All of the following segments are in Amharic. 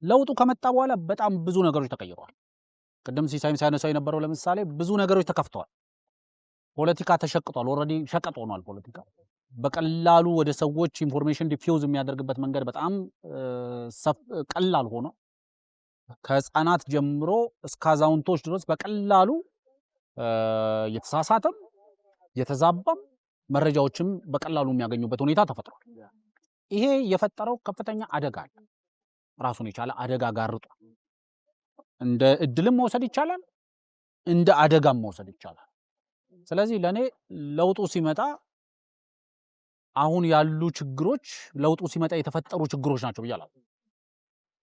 ለውጡ ከመጣ በኋላ በጣም ብዙ ነገሮች ተቀይረዋል። ቅድም ሲሳይም ሲያነሳው የነበረው ለምሳሌ ብዙ ነገሮች ተከፍተዋል። ፖለቲካ ተሸቅጧል። ኦልሬዲ ሸቀጥ ሆኗል ፖለቲካ። በቀላሉ ወደ ሰዎች ኢንፎርሜሽን ዲፊውዝ የሚያደርግበት መንገድ በጣም ቀላል ሆኖ ከህፃናት ጀምሮ እስከ አዛውንቶች ድረስ በቀላሉ የተሳሳተም የተዛባም መረጃዎችም በቀላሉ የሚያገኙበት ሁኔታ ተፈጥሯል። ይሄ የፈጠረው ከፍተኛ አደጋ አለ። ራሱን የቻለ አደጋ ጋርጧል። እንደ እድልም መውሰድ ይቻላል፣ እንደ አደጋም መውሰድ ይቻላል። ስለዚህ ለኔ ለውጡ ሲመጣ አሁን ያሉ ችግሮች ለውጡ ሲመጣ የተፈጠሩ ችግሮች ናቸው ብያለሁ።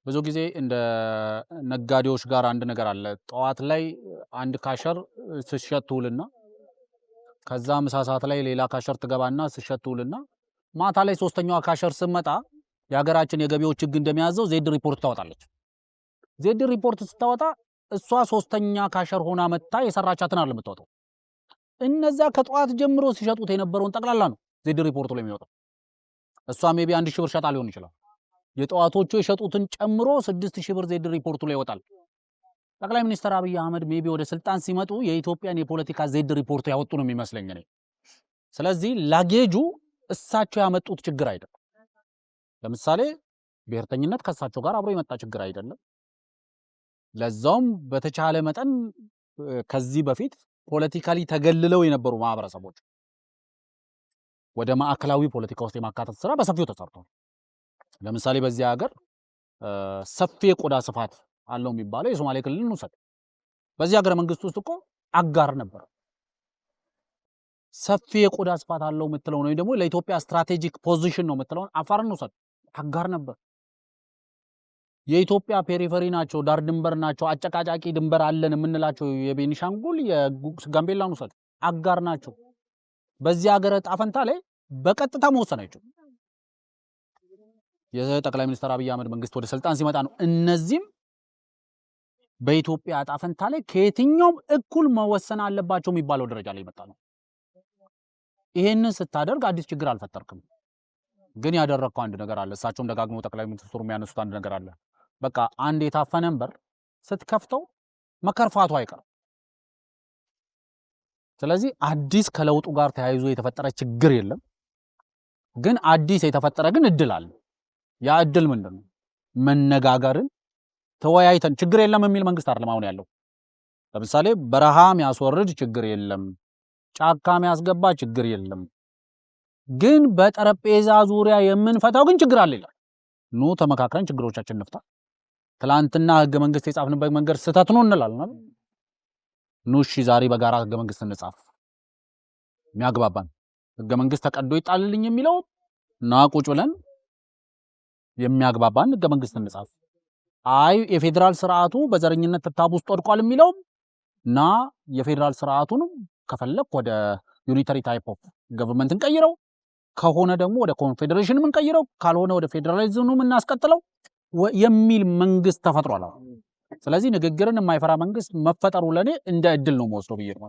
ብዙ ጊዜ እንደ ነጋዴዎች ጋር አንድ ነገር አለ። ጠዋት ላይ አንድ ካሸር ስሸቱልና ከዛ ምሳ ሰዓት ላይ ሌላ ካሸር ትገባና ስሸቱልና ማታ ላይ ሶስተኛዋ ካሸር ስመጣ የሀገራችን የገቢዎች ህግ እንደሚያዘው ዜድ ሪፖርት ታወጣለች። ዜድ ሪፖርት ስታወጣ እሷ ሶስተኛ ካሸር ሆና መጣ የሰራቻትን አይደለም የምታወጣው። እነዛ ከጠዋት ጀምሮ ሲሸጡት የነበረውን ጠቅላላ ነው ዜድ ሪፖርቱ ላይ የሚወጣው። እሷ ሜቢ 1000 ብር ሸጣ ሊሆን ይችላል። የጠዋቶቹ የሸጡትን ጨምሮ 6000 ብር ዜድ ሪፖርቱ ላይ ይወጣል። ጠቅላይ ሚኒስትር አብይ አህመድ ሜቢ ወደ ስልጣን ሲመጡ የኢትዮጵያን የፖለቲካ ዜድ ሪፖርት ያወጡ ነው የሚመስለኝ እኔ። ስለዚህ ላጌጁ እሳቸው ያመጡት ችግር አይደለም። ለምሳሌ ብሔርተኝነት ከእሳቸው ጋር አብሮ የመጣ ችግር አይደለም። ለዛውም በተቻለ መጠን ከዚህ በፊት ፖለቲካሊ ተገልለው የነበሩ ማህበረሰቦች ወደ ማዕከላዊ ፖለቲካ ውስጥ የማካተት ስራ በሰፊው ተሰርቷል። ለምሳሌ በዚህ ሀገር ሰፊ የቆዳ ስፋት አለው የሚባለው የሶማሌ ክልልን ውሰድ። በዚህ ሀገር መንግስት ውስጥ እኮ አጋር ነበር። ሰፊ የቆዳ ስፋት አለው የምትለው ነው ደግሞ ለኢትዮጵያ ስትራቴጂክ ፖዚሽን ነው የምትለው አፋርን ውሰድ፣ አጋር ነበር። የኢትዮጵያ ፔሪፈሪ ናቸው፣ ዳር ድንበር ናቸው፣ አጨቃጫቂ ድንበር አለን የምንላቸው የቤኒሻንጉል የጋምቤላን ውሰድ፣ አጋር ናቸው። በዚህ ሀገር ዕጣ ፈንታ ላይ በቀጥታ መወሰን አይችሉም። የጠቅላይ ሚኒስትር አብይ አህመድ መንግስት ወደ ስልጣን ሲመጣ ነው እነዚህም በኢትዮጵያ ዕጣ ፈንታ ላይ ከየትኛውም እኩል መወሰን አለባቸው የሚባለው ደረጃ ላይ መጣ ነው። ይሄንን ስታደርግ አዲስ ችግር አልፈጠርክም፣ ግን ያደረግከው አንድ ነገር አለ። እሳቸውም ደጋግመው ጠቅላይ ሚኒስትሩ የሚያነሱት አንድ ነገር አለ። በቃ አንድ የታፈነን በር ስትከፍተው መከርፋቱ አይቀርም። ስለዚህ አዲስ ከለውጡ ጋር ተያይዞ የተፈጠረ ችግር የለም፣ ግን አዲስ የተፈጠረ ግን እድል አለ። ያ እድል ምንድነው? መነጋገርን ተወያይተን ችግር የለም የሚል መንግስት አይደለም አሁን ያለው። ለምሳሌ በረሃ የሚያስወርድ ችግር የለም፣ ጫካ የሚያስገባ ችግር የለም፣ ግን በጠረጴዛ ዙሪያ የምንፈታው ግን ችግር አለ ይላል። ኑ ተመካክረን ችግሮቻችን እንፍታ። ትላንትና ህገ መንግስት የጻፍንበት መንገድ ስህተት ነው እንላለን። ኑ እሺ ዛሬ በጋራ ህገ መንግስት እንጻፍ። የሚያግባባን ህገ መንግስት ተቀዶ ይጣልልኝ የሚለው እና ቁጭ ብለን የሚያግባባን ህገ መንግስት እንጻፍ። አይ የፌደራል ስርዓቱ በዘረኝነት ተታብ ውስጥ ወድቋል የሚለው እና የፌደራል ስርዓቱን ከፈለክ ወደ ዩኒታሪ ታይፕ ኦፍ ገቨርንመንት እንቀይረው፣ ከሆነ ደግሞ ወደ ኮንፌደሬሽን እንቀይረው፣ ካልሆነ ወደ ፌደራሊዝም እናስቀጥለው የሚል መንግስት ተፈጥሯል። ስለዚህ ንግግርን የማይፈራ መንግስት መፈጠሩ ለኔ እንደ እድል ነው የምወስደው ብዬ ነው።